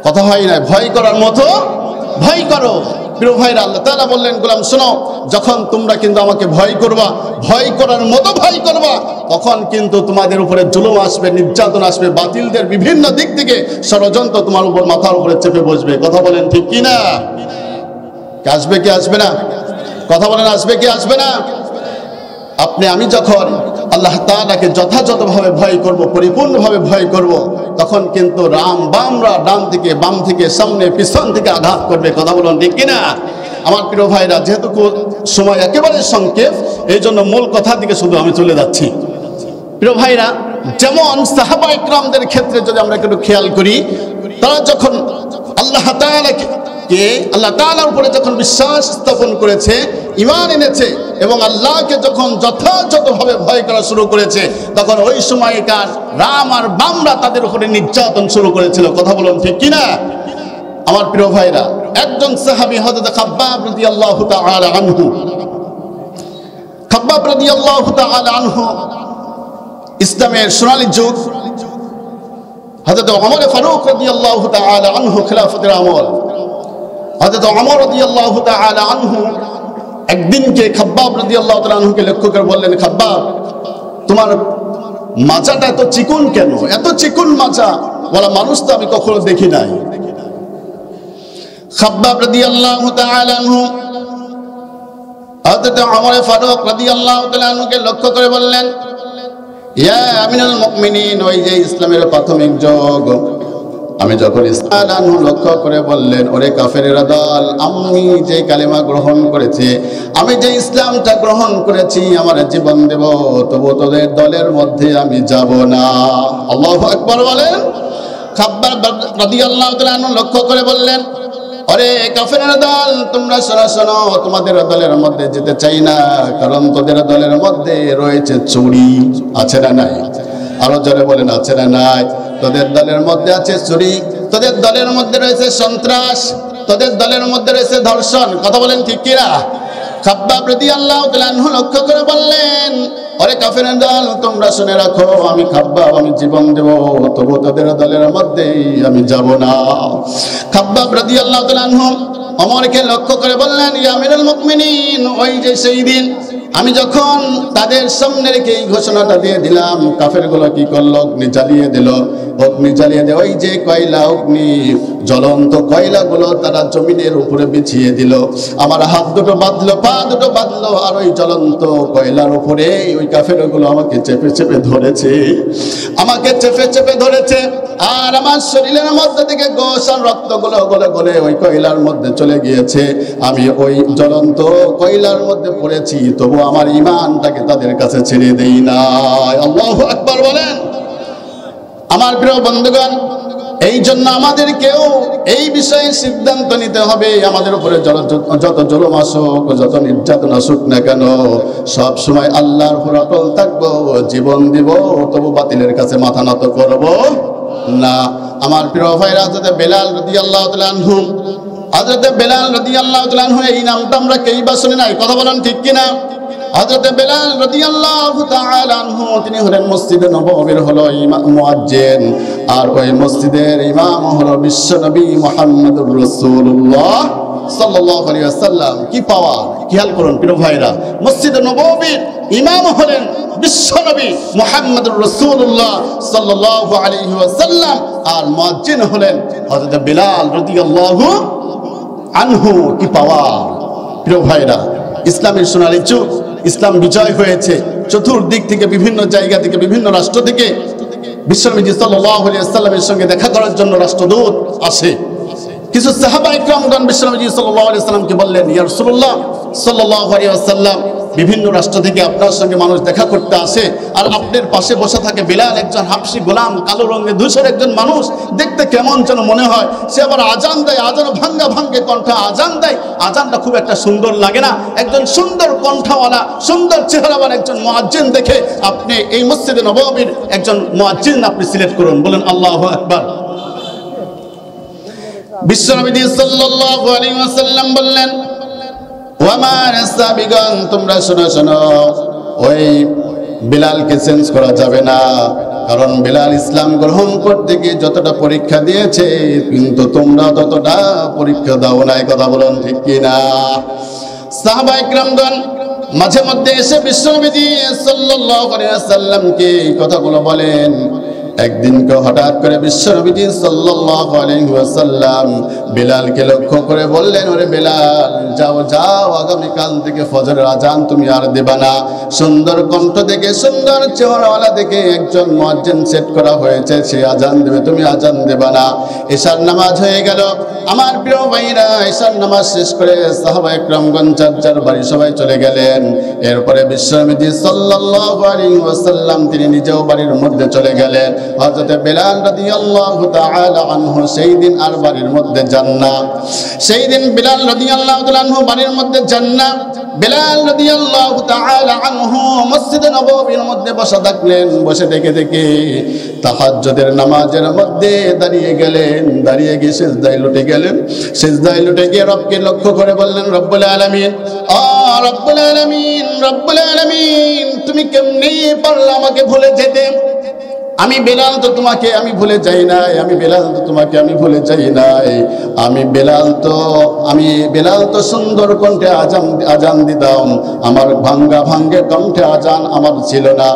কথা হয় না, ভয় করার মতো ভয় করো। প্রিয় ভাইরা, আল্লাহ তাআলা বললেন, গোলাম শোনো, যখন তোমরা কিন্তু আমাকে ভয় করবা, ভয় করার মতো ভয় করবা, তখন কিন্তু তোমাদের উপরে জুলুম আসবে, নির্যাতন আসবে, বাতিলদের বিভিন্ন দিক থেকে ষড়যন্ত্র তোমার উপর, মাথার উপরে চেপে বসবে। কথা বলেন ঠিক কিনা? আসবে কি আসবে না? কথা বলেন, আসবে কি আসবে না? আমি যখন আল্লাহ তাআলাকে যথাযথভাবে ভয় করব, পরিপূর্ণভাবে ভয় করব, তখন কিন্তু বামরা ডান থেকে, বাম থেকে, সামনে পিছন থেকে আঘাত করবে। কথা বলুন ঠিক কিনা? আমার প্রিয় ভাইরা, যেহেতু সময় একেবারে সংক্ষেপ, এই জন্য মূল কথার দিকে শুধু আমি চলে যাচ্ছি। প্রিয় ভাইরা, যেমন সাহাবা ইকরামদের ক্ষেত্রে যদি আমরা একটু খেয়াল করি, তারা যখন আল্লাহ তাআলার উপরে যখন বিশ্বাস স্থাপন করেছে, ঈমান এনেছে, এবং আল্লাহকে যখন যথাযথভাবে ভয় করা শুরু করেছে, তখন ওই সময়কার আর বামরা তাদের উপরে নির্যাতন শুরু করেছিল। কথা বলুন ঠিক কিনা? আমার প্রিয় ভাইরা, একজন সাহাবী হযরত খাব্বাব রাদিয়াল্লাহু তাআলা আনহু, খাব্বাব রাদিয়াল্লাহু তাআলা আনহু ইসলামের সোনালী যুগ, হযরত ওমর ফারুক রাদিয়াল্লাহু তাআলা আনহু খেলাফতের আমল, হযরত ওমর রাদিয়াল্লাহু তাআলা আনহু একদিনকে খাব্বাব রাদিয়াল্লাহু তাআলা আনহুকে লক্ষ্য করে বললেন, খাব্বাব, তোমার মাজাটা এত চিকন কেন? এত চিকন মাজা ওয়ালা মানুষ তো আমি কখনো দেখি নাই। খাব্বাব রাদিয়াল্লাহু তাআলা আনহু হযরত ওমর ফারুক রাদিয়াল্লাহু তাআলা আনহুকে লক্ষ্য করে বললেন, ইয়া আমিনুল মুমিনিন, ওই যে ইসলামের প্রাথমিক যুগ, আমি যখন ইসলাম লক্ষ্য করে বললেন, ওরে কাফেরের দল, আমি যে কালেমা গ্রহণ করেছি, আমি যে ইসলামটা গ্রহণ করেছি, আমার জীবন দেব, তবু তোদের দলের মধ্যে আমি যাব না। আল্লাহু আকবার বলেন। খাব্বাব রাদিয়াল্লাহু তাআলা আনহু লক্ষ্য করে বললেন, ওরে কাফেরের দল, তোমরা শোনো, তোমাদের দলের মধ্যে যেতে চাই না, কারণ তোদের দলের মধ্যে রয়েছে চুরি। আছে না নাই? আরো জোরে বলেন, আছে না নাই? তোদের দলের মধ্যে আছে চুরি, তোদের দলের মধ্যে রয়েছে সন্ত্রাস, তোদের দলের মধ্যে রয়েছে ধর্ষণ। কথা বলেন ঠিক কিনা? খাব্বাব রাদিয়াল্লাহু তাআলা আনহু লক্ষ্য করে বললেন, ওরে কাফেরের দল, তোমরা শুনে রাখো, আমি খাব্বাব, আমি জীবন দেব, তবু তোদের দলের মধ্যে আমি যাব না। খাব্বাব রাদিয়াল্লাহু তাআলা আনহু ওমরকে লক্ষ্য করে বললেন, ইয়া আমিরুল মুমিনিন, ওই যে সেই দিন আমি যখন তাদের সামনে রেখে এই ঘোষণাটা দিয়ে দিলাম, কাফেরগুলো কি করলো? অগ্নি জ্বালিয়ে দিল। অগ্নি জ্বালিয়ে দিয়ে ওই যে কয়লা, অগ্নি জ্বলন্ত কয়লাগুলো তারা জমিনের উপরে বিছিয়ে দিল। আমার হাত দুটো বাঁধলো, পা দুটো বাঁধলো, আর ওই জ্বলন্ত কয়লার উপরে ওই কাফেরগুলো আমাকে চেপে চেপে ধরেছে, আমাকে চেপে চেপে ধরেছে, আর আমার শরীরের মধ্যে থেকে গোশ আর রক্তগুলো গলে গলে ওই কয়লার মধ্যে চলে গিয়েছে। আমি ওই জ্বলন্ত কয়লার মধ্যে পড়েছি, তবু আমার ঈমানটাকে তাদের কাছে ছেড়ে দেই না। আল্লাহু আকবার বলেন। আমার প্রিয় বন্ধুগণ, এই জন্য আমাদেরকেও এই বিষয়ে সিদ্ধান্ত নিতে হবে। আমাদের উপরে যত জুলুম আসুক, যত নির্যাতন আসুক না কেন, সব সময় আল্লাহর উপর অটল থাকবো, জীবন দিব, তবু বাতিলের কাছে মাথা নত করব না। আমার প্রিয় ভাইরা, হযরত বেলাল রাদিয়াল্লাহু তাআলা আনহু, হযরত বেলাল রাদিয়াল্লাহু তাআলা আনহু, এই নামটা আমরা কেই বা শুনি নাই। কথা বলেন ঠিক কিনা? হযরত বেলাল রাদিয়াল্লাহু তাআলা আনহু, তিনি হলেন মসজিদে নববীর হলো মুয়াজ্জিন, আর ওই মসজিদের ইমাম হলো বিশ্বনবী মুহাম্মদুর রাসূলুল্লাহ সাল্লাল্লাহু আলাইহি ওয়াসাল্লাম। কি পাওয়ার! খেয়াল করুন প্রিয় ভাইরা, মসজিদে নববীর ইমাম হলেন বিশ্বনবী মুহাম্মদুর রাসূলুল্লাহ সাল্লাল্লাহু আলাইহি ওয়াসাল্লাম, আর মুয়াজ্জিন হলেন হযরত বেলাল রাদিয়াল্লাহু আনহু। কি পাওয়ার প্রিয় ভাইরা! ইসলামের সোনালী যুগ, ইসলাম বিজয় হয়েছে চতুর্দিক থেকে, বিভিন্ন জায়গা থেকে, বিভিন্ন রাষ্ট্র থেকে। বিশ্বনবী সাল্লাল্লাহু আলাইহি ওয়াসাল্লামের সঙ্গে দেখা করার জন্য রাষ্ট্রদূত আসে। কিছু সাহাবা ইকরামগণ বিশ্বনবী সাল্লাল্লাহু আলাইহি ওয়াসাল্লামকে বললেন, ইয়া রাসূলুল্লাহ সাল্লাল্লাহু আলাইহি ওয়াসাল্লাম, বিভিন্ন রাষ্ট্র থেকে আপনার সঙ্গে মানুষ দেখা করতে আসে, আর আপনার পাশে বসে থাকে বেলাল, একজন হাবশী গোলাম, কালো রঙের ধূসর একজন মানুষ, দেখতে কেমন যেন মনে হয়। সে আবার আজান দেয়, আজান ভাঙ্গা ভাঙ্গে কণ্ঠে আজান দেয়, আজানটা খুব একটা সুন্দর লাগে না। একজন সুন্দর কণ্ঠওয়ালা, সুন্দর চেহারাওয়ালা একজন মুয়াজ্জিন দেখে আপনি এই মসজিদে নববীর একজন মুয়াজ্জিন আপনি সিলেক্ট করুন। বলেন আল্লাহু আকবার। বিশ্বনবী সাল্লাল্লাহু আলাইহি ওয়াসাল্লাম বললেন, ওয়ামার সাবিগান, তোমরা শোনো, ওই বিলালকে চেঞ্জ করা যাবে না, কারণ বিলাল ইসলাম গ্রহণ করতে গিয়ে যতটা পরীক্ষা দিয়েছে, কিন্তু তোমরা ততটা পরীক্ষা দাও নাই। কথা বলুন ঠিক কিনা? সাহাবা ইকরামগণ মাঝে মধ্যে এসে বিশ্বনবী সাল্লাল্লাহু আলাইহি ওয়াসাল্লামকে এই কথাগুলো বলেন। একদিনকে হঠাৎ করে বিশ্বনবী সাল্লাল্লাহু আলাইহি ওয়াসাল্লাম বিলালকে লক্ষ্য করে বললেন, ওরে বেলাল, যাও যাও, আগামীকাল থেকে ফজরের আজান তুমি আর দেবা না। সুন্দর কণ্ঠ দেখে, সুন্দর চেহারাওয়ালা দেখে একজন মুয়াজ্জিন সেট করা হয়েছে, সে আজান দেবে, তুমি আজান দেবা না। এশার নামাজ হয়ে গেল। আমার প্রিয় ভাইরা, এশার নামাজ শেষ করে সাহাবা ইকরামগণ যার যার বাড়ি সবাই চলে গেলেন। এরপরে বিশ্বনবী সাল্লাল্লাহু আলাইহি ওয়াসাল্লাম তিনি নিজেও বাড়ির মধ্যে চলে গেলেন। হযরত বেলাল রাদিয়াল্লাহু তাআলা আনহু সেই দিন আর বাড়ির মধ্যে যান না। সেই দিন বেলাল রাদিয়াল্লাহু তাআলা আনহু বাড়ির মধ্যে যান না। বেলাল রাদিয়াল্লাহু তাআলা আনহু মসজিদে নববীর মধ্যে বসে থাকলেন। বসে থেকে থেকে তাহাজ্জুদের নামাজের মধ্যে দাঁড়িয়ে গেলেন। দাঁড়িয়ে গিয়ে সিজদায় লুটে গেলেন। সিজদায় লুটে গিয়ে রবকে লক্ষ্য করে বললেন, রব্বুল আলামিন, রব্বুল আলামিন, রব্বুল আলামিন, তুমি কেমনে পারলে আমাকে ভুলে যেতে? আমি বেলাল তো তোমাকে আমি ভুলে যাই নাই, আমি বেলাল তো তোমাকে আমি ভুলে যাই নাই। আমি বেলাল তো সুন্দর কণ্ঠে আজান দিতাম, আমার ভাঙ্গা কণ্ঠে আজান আমার ছিল না।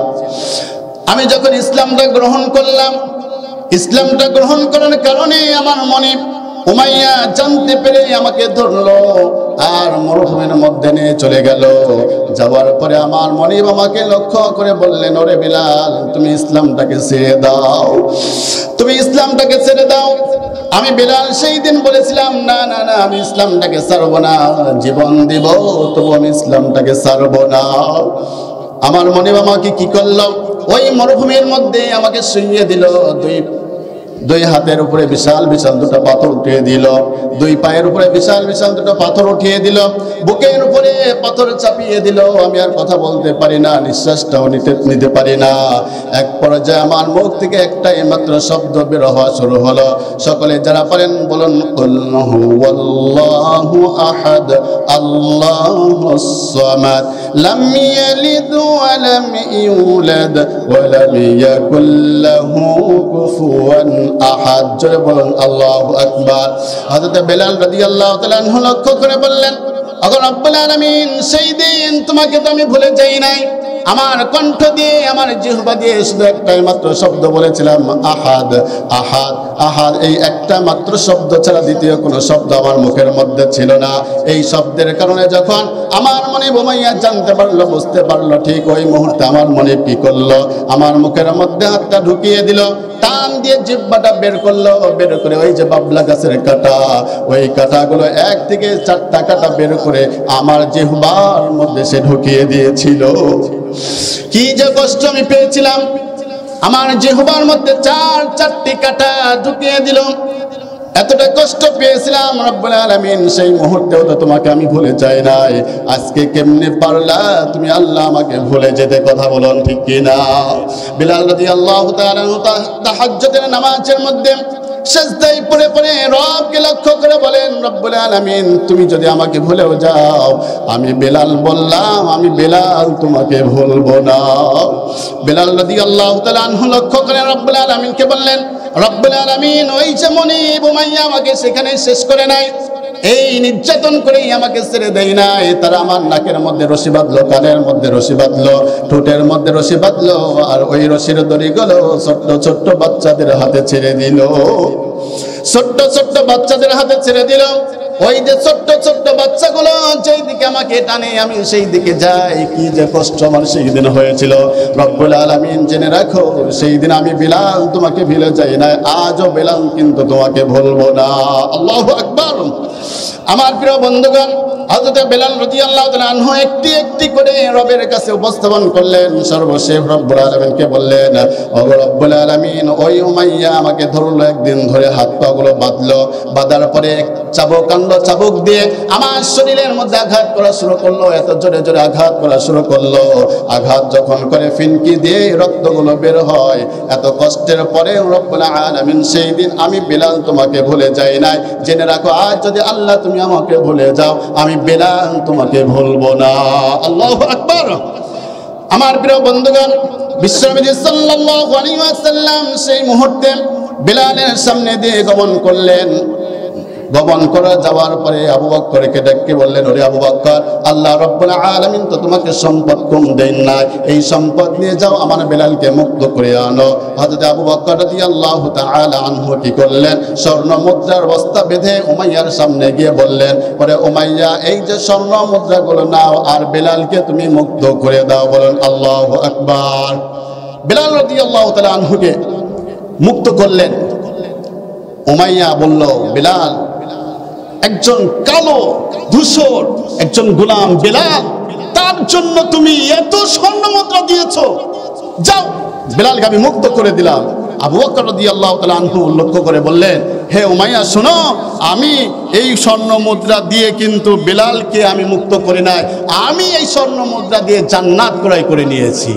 আমি যখন ইসলামটা গ্রহণ করলাম, ইসলামটা গ্রহণ করার কারণে আমার মনে উমাইয়া জানতে পেরে আমাকে ধরলো আর মরুভূমির মধ্যে নিয়ে চলে গেল। যাওয়ার পরে আমার মনিব আমাকে লক্ষ্য করে বললেন, ওরে বিলাল, তুমি ইসলামটাকে ছেড়ে দাও, তুমি ইসলামটাকে ছেড়ে দাও। আমি বিলাল সেই দিন বলেছিলাম, না না না, আমি ইসলামটাকে ছাড়বো না, জীবন দিব তবু আমি ইসলামটাকে ছাড়বো না। আমার মনিব আমাকে কি করলো, ওই মরুভূমির মধ্যে আমাকে শুইয়ে দিল। দুই হাতের উপরে বিশাল বিশাল দুটো পাথর উঠিয়ে দিল, দুই পায়ের উপরে বিশাল বিশাল দুটো পাথর উঠিয়ে দিল, বুকের উপরে পাথর চাপিয়ে দিল। আমি আর কথা বলতে পারি না, নিঃশ্বাসটাও নিতে পারি না। এক পর্যায়ে আমার মুখ থেকে একটাই মাত্র শব্দ বের হওয়া শুরু হলো। সকলে যারা পারেন বলুন, কুল হুয়াল্লাহু আহাদ আল্লাহুস সামাদ লাম ইয়ালিদ ওয়া লাম ইউলাদ ওয়া লাম ইয়াকুল লাহু কুফুয়ান আহাদ। জোরে বলুন আল্লাহু আকবার। হযরত বেলাল রাদিয়াল্লাহু তাআলা আনহু লক্ষ্য করে বললেন, ওগো রব্বুল আলামিন, সেই দিন তোমাকে তো আমি ভুলে যাই নাই। আমার কণ্ঠ দিয়ে, আমার জিহ্বা দিয়ে শুধু একটাই মাত্র শব্দ বলেছিলাম, আহাদ আহাদ আহাদ। এই একটা মাত্র শব্দ ছাড়া দ্বিতীয় কোনো শব্দ আমার মুখের মধ্যে ছিল না। এই শব্দের কারণে যখন আমার মনে উমাইয়া জানতে পারলো, বুঝতে পারলো, ঠিক ওই মুহূর্তে আমার মনে কি করলো, আমার মুখের মধ্যে হাতটা ঢুকিয়ে দিল, টান দিয়ে জিহ্বাটা বের করলো। বের করে ওই যে বাবলা গাছের কাঁটা, ওই কাঁটাগুলো 1 থেকে 4টা কাঁটা বের করে আমার জিহ্বার মধ্যে সে ঢুকিয়ে দিয়েছিল। কি যে কষ্ট আমি পেয়েছিলাম, আমার জিহ্বার মধ্যে 4টি কাঁটা ঢুকিয়ে দিল। এতটা কষ্ট পেয়েছিলাম রব্বুল আলামিন, সেই মুহূর্তেও তো তোমাকে আমি ভুলে যাই নাই। আজকে কেমনে পারলা তুমি আল্লাহ আমাকে ভুলে যেতে? কথা বলুন ঠিক কি না? বিলাল রাদিয়াল্লাহু তাআলা তাহাজ্জুদের নামাজের মধ্যে সিজদায় পড়ে পড়ে রবকে লক্ষ্য করে বলেন, রব্বুল আলামিন, তুমি যদি আমাকে ভুলেও যাও, আমি বেলাল বললাম, আমি বেলাল তোমাকে ভুলবো না। বেলাল রাদিয়াল্লাহু তাআলা আনহু লক্ষ্য করে রব্বুল আলামিনকে বললেন, রব্বুল আলামিন, ওই যে মনিব উমাইয়া আমাকে সেখানে শেষ করে নাই, এই নির্যাতন করেই আমাকে ছেড়ে দেয় নাই। তারা আমার নাকের মধ্যে রশি বাঁধলো, কানের মধ্যে রশি বাঁধলো, ঠোঁটের মধ্যে রশি বাঁধলো, আর ওই রশির দড়িগুলো ছোট্ট ছোট্ট বাচ্চাদের হাতে ছেড়ে দিল, ছোট্ট ছোট্ট বাচ্চাদের হাতে ছেড়ে দিল। ওই যে ছোট্ট ছোট্ট বাচ্চাগুলো যেই দিকে আমাকে টানে আমি সেই দিকে যাই। কি যে কষ্ট আমার সেই দিন হয়েছিল রব্বুল আলামিন জেনে রাখো, সেই দিন আমি বিলাল তোমাকে ভুলে যাই না, আজও বেলাল কিন্তু তোমাকে ভুলবো না। আল্লাহু আকবার। আমার প্রিয় বন্ধুগণ, হযরত বেলাল রাদিয়াল্লাহু তাআলা আনহু একটি একটি করে রবের কাছে উপস্থাপন করলেন। সর্বশেষ রব্বুল আলামিনকে বললেন, ও রব্বুল আলামিন, ওই উমাইয়া আমাকে ধরলো, একদিন ধরে হাত পা গুলো বাঁধলো, বাঁধার পরে চাবুক দিয়ে আমার শরীরের মধ্যে আঘাত করা শুরু করলো, এত জোরে জোরে আঘাত করা শুরু করলো। আঘাত যখন করে ফিনকি দিয়ে রক্তগুলো বের হয়, এত কষ্টের পরে রব্বুল আলামিন সেই দিন আমি বেলাল তোমাকে ভুলে যাই নাই। জেনে রাখো, আজ যদি আল্লাহ তুমি আমাকে ভুলে যাও, আমি বেলাল তোমাকে ভুলবো না। আল্লাহু আকবার। আমার প্রিয় বন্ধুগণ, বিশ্বনবী সাল্লাল্লাহু আলাইহি ওয়াসাল্লাম সেই মুহূর্তে বেলালের সামনে দিয়ে গমন করলেন। গমন করে যাওয়ার পরে আবু বকরকে ডেকে বললেন, ওরে আবু বকর, আল্লাহ রাব্বুল আলামিন তো তোমাকে সম্পদ কম দেন না, এই সম্পদ নিয়ে যাও, আমার বেলালকে মুক্ত করে আনো। হযরত আবু বকর রাদিয়াল্লাহু তাআলা আনহু কি করলেন, স্বর্ণ মুদ্রার বস্তা বেঁধে উমাইয়ার সামনে গিয়ে বললেন, ওরে উমাইয়া, এই যে স্বর্ণ মুদ্রাগুলো নাও আর বেলালকে তুমি মুক্ত করে দাও। বলেন আল্লাহু আকবার। বেলাল রাদিয়াল্লাহু তাআলা আনহুকে মুক্ত করলেন। উমাইয়া বলল, বেলাল, একজন কালো ধূসর একজন গোলাম বেলাল, তার জন্য তুমি এত স্বর্ণ মুদ্রা দিয়েছো, যাও, বেলালকে আমি মুক্ত করে দিলাম। আবু বকর রাদিয়াল্লাহু তাআলা আনহু লক্ষ্য করে বললেন, হে উমাইয়া, শোনো, আমি এই স্বর্ণ মুদ্রা দিয়ে কিন্তু বেলালকে আমি মুক্ত করি নাই, আমি এই স্বর্ণ মুদ্রা দিয়ে জান্নাত ক্রয় করে নিয়েছি।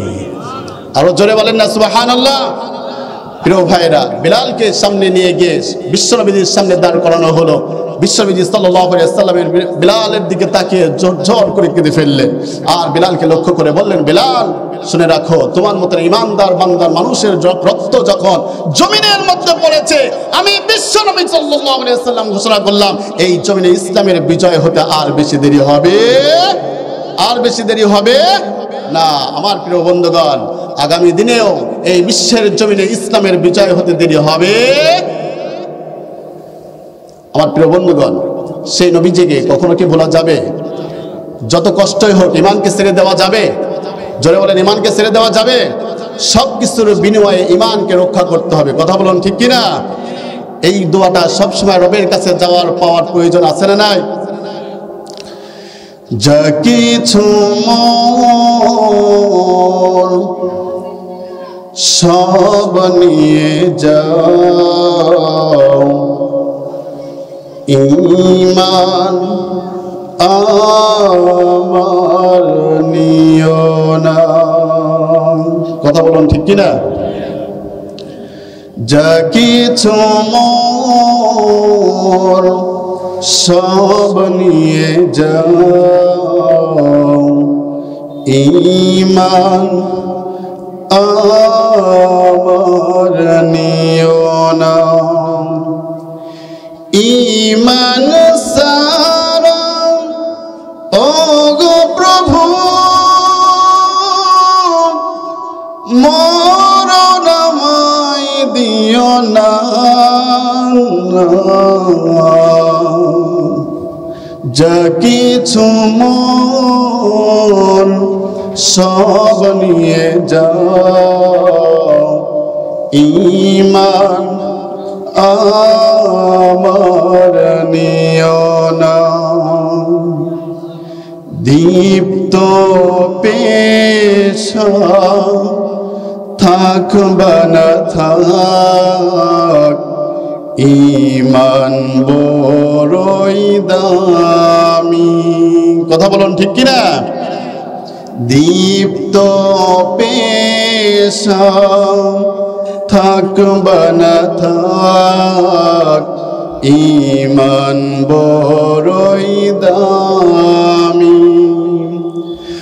আরো জোরে বলেন না সুবহানাল্লাহ। প্রিয় ভাইরা, বেলালকে সামনে নিয়ে গিয়ে বিশ্বনবীর সামনে দাঁড় করানো হলো। বিশ্বনবী সাল্লাল্লাহু আলাইহি ওয়াসাল্লামের বিলালের দিকে তাকিয়ে জোর করে কেঁদে ফেললেন আর বিলালকে লক্ষ্য করে বললেন, বিলাল শুনে রাখো, তোমার মতো ইমানদার বান্দার মানুষের রক্ত যখন জমিনের মধ্যে পড়েছে, আমি বিশ্বনবী সাল্লাল্লাহু আলাইহি ওয়াসাল্লাম ঘোষণা করলাম এই জমিনে ইসলামের বিজয় হতে আর বেশি দেরি হবে না। আমার প্রিয় বন্ধুগণ, আগামী দিনেও এই বিশ্বের জমিনে ইসলামের বিজয় হতে দেরি হবে। আমার প্রিয় বন্ধুগণ, সেই নবীজিকে কখনো কি ভোলা যাবে? যত কষ্টই হোক ঈমানকে ছেড়ে দেওয়া যাবে? জোরে বলেন, ঈমানকে ছেড়ে দেওয়া যাবে? সব কিছুর বিনিময়ে ঈমানকে রক্ষা করতে হবে। কথা বলুন ঠিক কিনা? এই দোয়াটা সবসময় রবের কাছে যাওয়ার পাওয়ার প্রয়োজন আছে না নাই? যা কিছু মোর সব নিয়ে যাও, ঈমান আমার নিও না। কথা বলুন ঠিক কিনা? যা কিছু মোর সব নিয়ে যাও, ঈমান আমার নিও না। ঈমান সারা ওগো প্রভু মরণ আমায় দিও না। যা কিছু মন সব নিয়ে যাও, ঈমান আমার নিও না। দীপ্ত পেশা থাকবা না থাক, ঈমান বড়ই দামি। কথা বলুন ঠিক কিনা? দীপ্ত পেশা থাকবা না থাক, ঈমান বড়